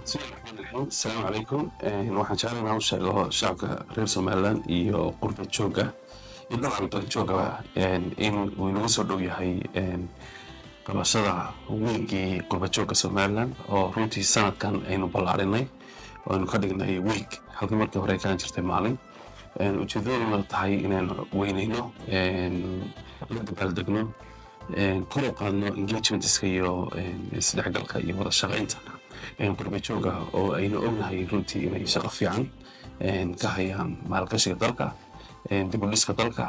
بسم الله الرحمن الرحيم. السلام عليكم. waxaan jeclahay inaan u sheego shacabka reer Somaliland iyo qurba jooga iyo dalka dalka jooga in uu inagu soo dhow yahay qabashada weekii qurba jooga Somaliland oo runtii sanadkan aynu ballaarinay oo aynu ka dhignay week halkii markii hore ka jirtay maalin ujeedaduna tahay inaan weynayno la dabaaldegno kor u qaadno engagementska iyo isdhexgalka iyo wada shaqaynta qurba jooga oo aynu ognahay runtii inay shaqo fiican ka hayaan maalgashiga dalka dib u dhiska dalka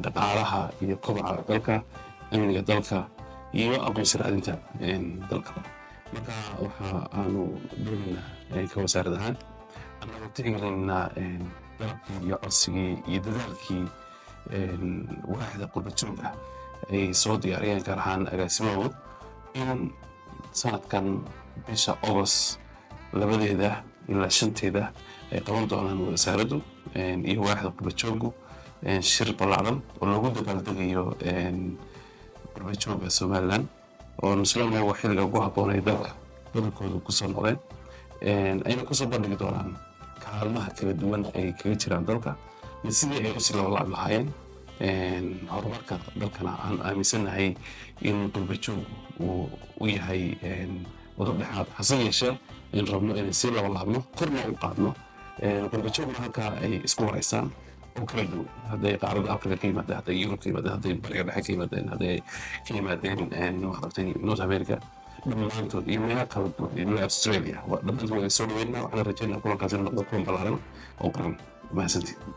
dhaqaalaha iyo kobaca dalka amniga dalka iyo aqoonsi raadinta dalka marka waxa aanu doonaynaa ka wasaarad ahaan anagoo tixgelinaynaa dalabkii iyo codsigii iyo dadaalkii waaxda qurba jooga ay soo diyaariyeen gaar ahaan agaasimahooda in sanadkan bisha August 2 ilaa 5 ay qaban doonaan wasaaraddu iyo waaxda qurba joogu shir ballaaran oo lagu dabaaldegayo qurba jooga Somaliland oo muslimiinta waa xilliga ugu habboon ee dalka dalkooda ku soo noqdeen ayna ku soo bandhigi doonaan kaalmaha kala duwan ay kaga jiraan dalka iyo sidii ay u sii loolaan lahaayeen horumarka dalkana aan aaminsanahay in qurba joogu uu yahay wada dhexaad xasan yeeshee in rabno inay sii laabno korna u qaadno qurba joogna halkaa ay isku wareysaan oo kala duwan hadday qaaradda Afrika ka yimaadeen hadday Yurub ka yimaadeen hadday bariga dhexe ka yimaadeen hadday ka yimaadeen waxbartay North America dhammaantood iyo meelo kala duwan ilaa Australia dhammaantood way soo dhaweynaa waxaan rajaynayaa kulankaasi noqdo kulan ballaaran oo qaran mahadsantihiin